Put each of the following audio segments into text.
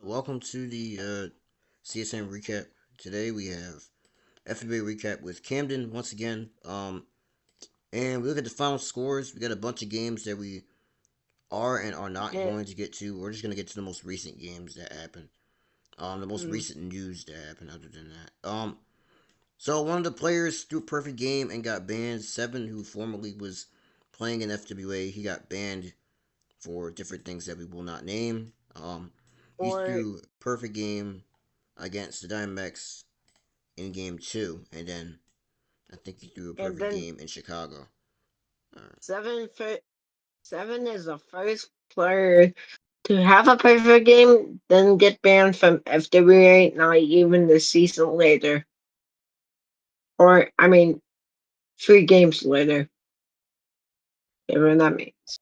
Welcome to the CSN Recap. Today we have FBA Recap with Camden once again. And we look at the final scores. We got a bunch of games that we are and are not Yeah. going to get to. We're just going to get to the most recent games that happened. The most Mm. recent news that happened other than that. So one of the players threw a perfect game and got banned. Seven, who formerly was playing in FWA, he got banned for different things that we will not name. He Or threw a perfect game against the Diamondbacks in game two, and then I think he threw a and perfect then game in Chicago. Right. seven is the first player to have a perfect game, then get banned from FWA. Not even the season later, or I mean, 3 games later. Whatever that means.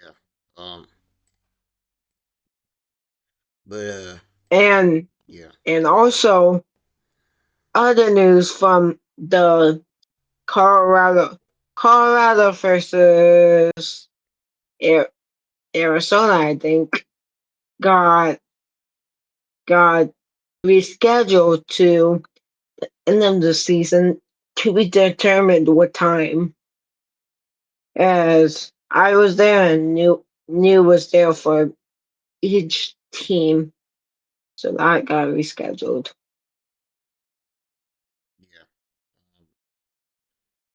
Yeah. Um. But And yeah. and also other news from the Colorado Colorado versus Ar- Arizona, I think, got got rescheduled to end of the season to be determined what time. As I was there and knew was there for each team, so that got rescheduled. Yeah. Um,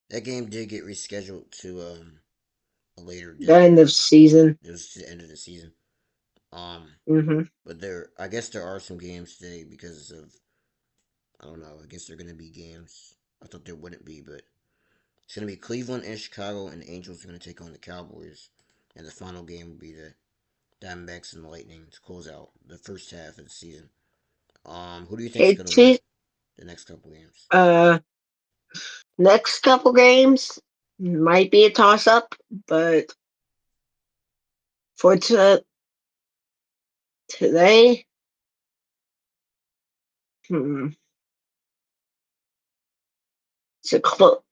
that game did get rescheduled to a later The date. end of season. It was to the end of the season. Um. Hmm. But I guess there are some games today because of, I don't know. I guess there are gonna be games. I thought there wouldn't be, but it's gonna be Cleveland and Chicago, and the Angels are gonna take on the Cowboys, and the final game will be the Diamondbacks and the Lightning to close out the first half of the season. Who do you think is It gonna win the next couple games? uh next couple games might be a toss up, but for today, hmm, it's a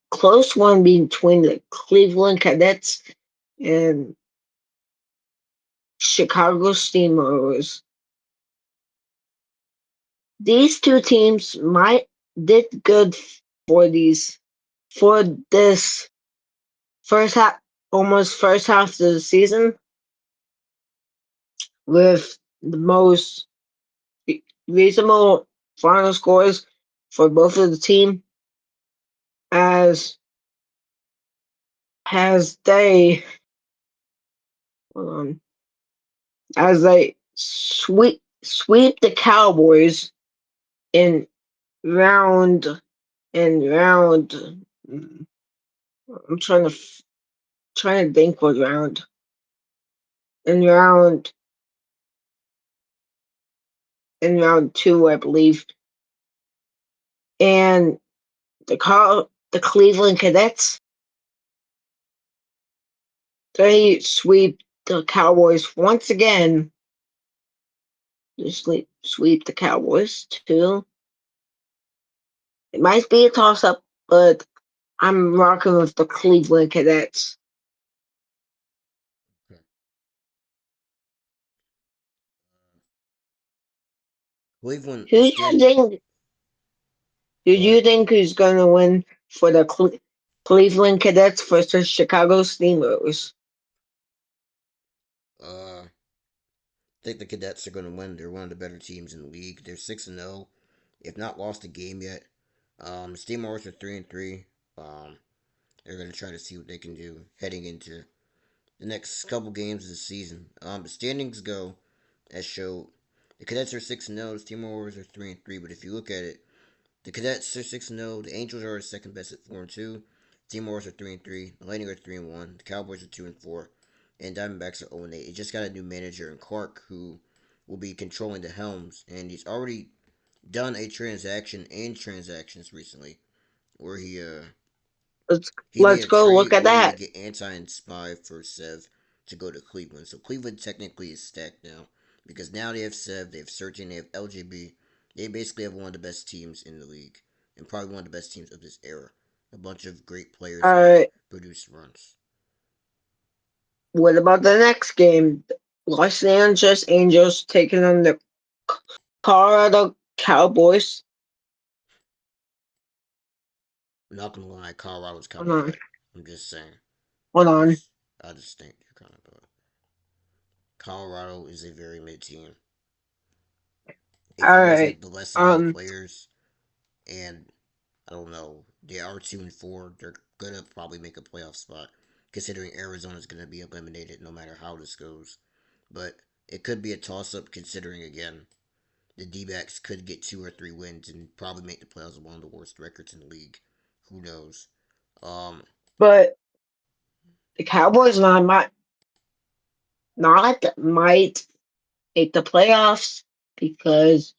close one between the Cleveland Cadets and Chicago Steamrollers. These two teams might did good for these for this first half, almost first half of the season, with the most reasonable final scores for both of the team, as as they um, as they sweep the Cowboys in round round. I'm trying to think what round in round round two, I believe, and the Cleveland Cadets, they sweep the Cowboys once again. Just sweep the Cowboys too. It might be a toss up, but I'm rocking with the Cleveland Cadets. Okay. Cleveland, Who the do you stand. think? Who do Go ahead. you think is going to win for the Cleveland Cadets versus Chicago Steamrollers? I think the Cadets are gonna win. They're one of the better teams in the league. They're 6-0, if not lost a game yet. Steamrollers are 3-3. They're gonna try to see what they can do heading into the next couple games of the season. The standings go as show. The Cadets are 6-0. The Steamrollers are 3-3. But if you look at it, the Cadets are 6-0. The Angels are second best at 4-2. Steamrollers are 3-3. The Lightning are 3-1. The Cowboys are 2-4. And Diamondbacks are 0-8. It just got a new manager in Clark who will be controlling the helms, and he's already done a transaction and transactions recently where Let's he made let's a go look trade at where to that. get Anti and Spy for Sev to go to Cleveland. So Cleveland technically is stacked now because now they have Sev, they have Surgeon, they have LGB. They basically have one of the best teams in the league and probably one of the best teams of this era. A bunch of great players that have Uh, produced runs. what about the next game? Los Angeles Angels taking on the Colorado Cowboys. I'm not gonna lie, Colorado's kind Hold of on. butt. I'm just saying. Hold on. Just, I just think they're kind of butt. Colorado is a very mid team. They've All always right. had the less elite Um, players, and I don't know. They are 2-4. They're gonna probably make a playoff spot, considering Arizona's gonna be eliminated no matter how this goes. But it could be a toss up, considering again the D backs could get 2 or 3 wins and probably make the playoffs with one of the worst records in the league. Who knows? Um, but the Cowboys not might make the playoffs because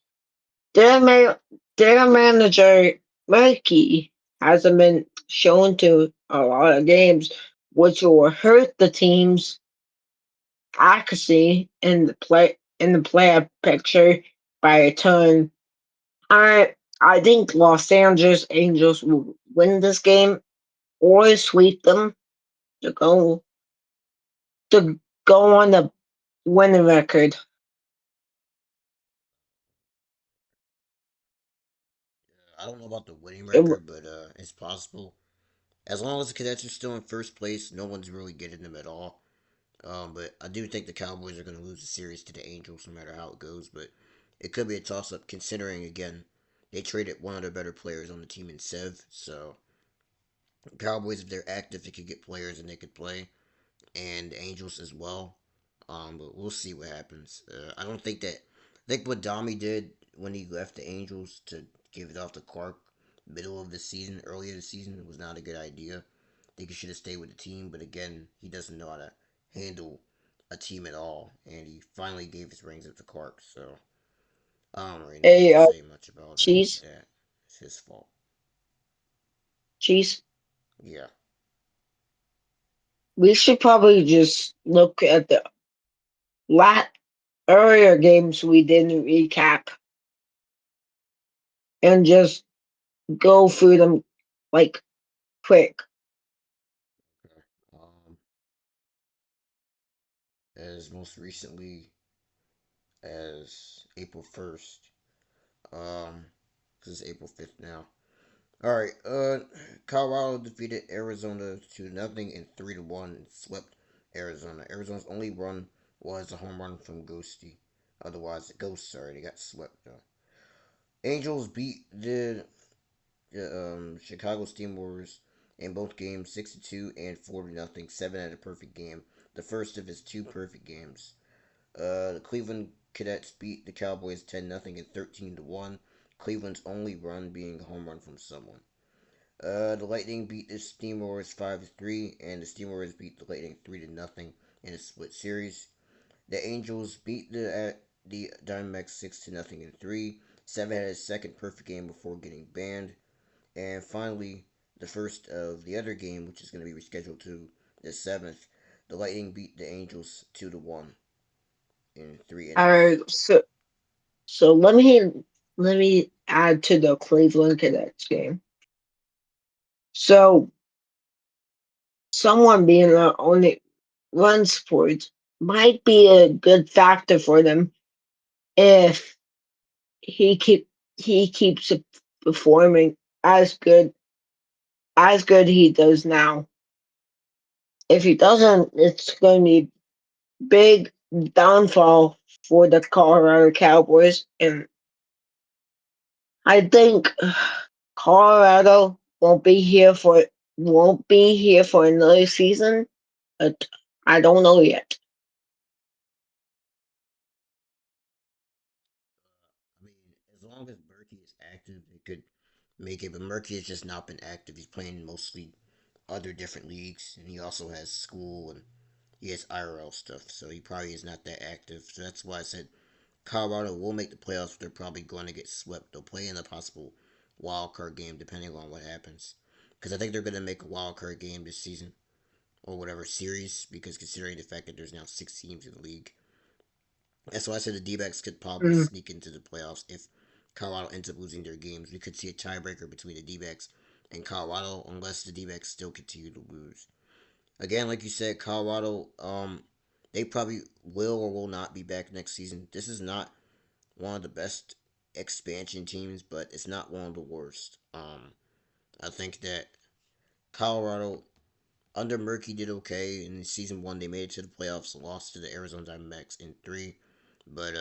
their ma- their manager Murky hasn't been shown to a lot of games, which will hurt the team's accuracy in the playoff picture by a ton. I think Los Angeles Angels will win this game or sweep them to to go on the winning record. I don't know about the winning It, w- record, but it's possible. As long as the Cadets are still in first place, no one's really getting them at all. But I do think the Cowboys are going to lose the series to the Angels, no matter how it goes. But it could be a toss-up, considering again they traded one of their better players on the team in Sev. So Cowboys, if they're active, they could get players and they could play, and the Angels as well. But we'll see what happens. I don't think that. I think what Dami did when he left the Angels to give it off to Clark middle of the season, earlier this season, was not a good idea. I think he should have stayed with the team, but again, he doesn't know how to handle a team at all, and he finally gave his rings up to Clark. So I don't really know what a to say much about cheese that. It's his fault. cheese. Yeah. We should probably just look at the lat earlier games we didn't recap and just go through them like quick. Okay. As most recently as April 1st. This is April 5th now. All right. Colorado defeated Arizona 2-0 and 3-1 and swept Arizona. Arizona's only run was a home run from Ghosty. Otherwise, Ghost. Sorry, they got swept though. Angels beat the Chicago Steamrollers in both games 62 and 40-0. Seven had a perfect game. The first of his two perfect games. The Cleveland Cadets beat the Cowboys 10-0 and 13-1. Cleveland's only run being a home run from someone. The Lightning beat the Steamrollers 5-3, and the Steamrollers beat the Lightning 3-0 in a split series. The Angels beat the Diamondbacks 6-0 in three. Seven had his second perfect game before getting banned. And finally, the first of the other game, which is going to be rescheduled to the 7th, the Lightning beat the Angels 2-1 in 3 innings. So let me add to the Cleveland Cadets game. So someone being the only run support might be a good factor for them if he keep he keeps performing as good he does now. If he doesn't, it's going to be big downfall for the Colorado Cowboys, and I think Colorado won't be here for another season, but I don't know yet. I mean, as long as Murky is active, it could make it. But Murky has just not been active. He's playing mostly other different leagues, and he also has school and he has IRL stuff, so he probably is not that active. So that's why I said Colorado will make the playoffs. But they're probably going to get swept. They'll play in a possible wild card game depending on what happens. Because I think they're going to make a wild card game this season or whatever series. Because considering the fact that there's now 6 teams in the league, that's why I said the D-backs could probably Mm. sneak into the playoffs if Colorado ends up losing their games. We could see a tiebreaker between the D-backs and Colorado unless the D-backs still continue to lose. Again, like you said, Colorado, they probably will or will not be back next season. This is not one of the best expansion teams, but it's not one of the worst. I think that Colorado under Murky did okay in season one. They made it to the playoffs, lost to the Arizona Diamondbacks in three, but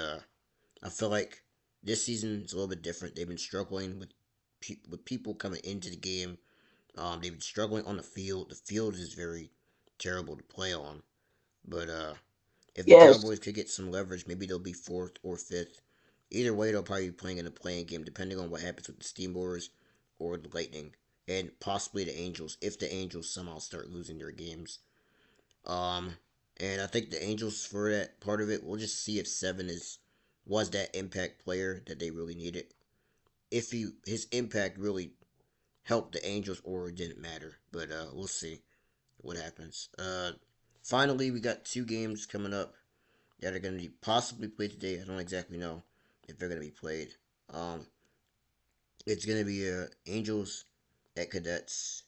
I feel like this season is a little bit different. They've been struggling with people coming into the game. They've been struggling on the field. The field is very terrible to play on. But if the Yes, Cowboys could get some leverage, maybe they'll be fourth or fifth. Either way, they'll probably be playing in a playing game, depending on what happens with the Steamrollers or the Lightning, and possibly the Angels if the Angels somehow start losing their games. Um, and I think the Angels for that part of it, we'll just see if Seven is was that impact player that they really needed. If his impact really helped the Angels or it didn't matter, but we'll see what happens. Finally, we got two games coming up that are going to be possibly played today. I don't exactly know if they're going to be played. Um, it's going to be Angels at Cadets,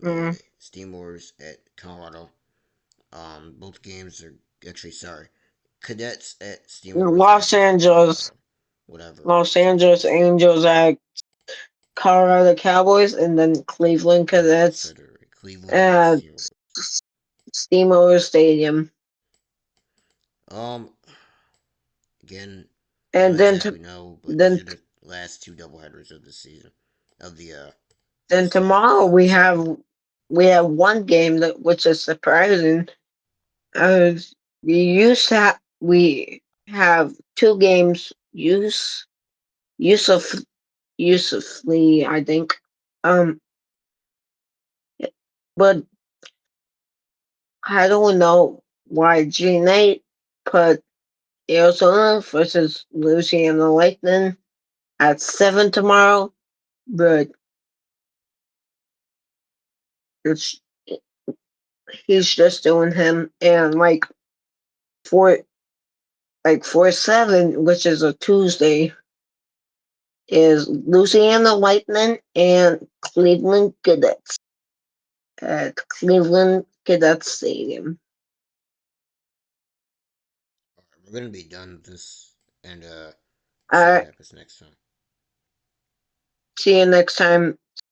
mm, and Steamrollers at Colorado. Both games are actually sorry, Cadets at Steamrollers. Both Los games are Angeles, whatever. Los Angeles Angels at Colorado Cowboys, and then Cleveland Yeah, I Cadets said it right. Cleveland at at Steamrollers. Steamroller Stadium, Um, again, I don't and exactly know, but these then are the last two doubleheaders of the season, of the then schedule. tomorrow we have one game that which is surprising. Uh, we have two games. Yusuf Yusufly, I think. Um, but I don't know why G8 put Arizona versus Louisiana Lightning at 7 tomorrow, but it's he's just doing him, and for for 7, which is a Tuesday, is Louisiana Lightning and Cleveland Cadets at Cleveland Cadets Stadium. All right, we're gonna be done with this and see what Alright, happens next time. see you next time.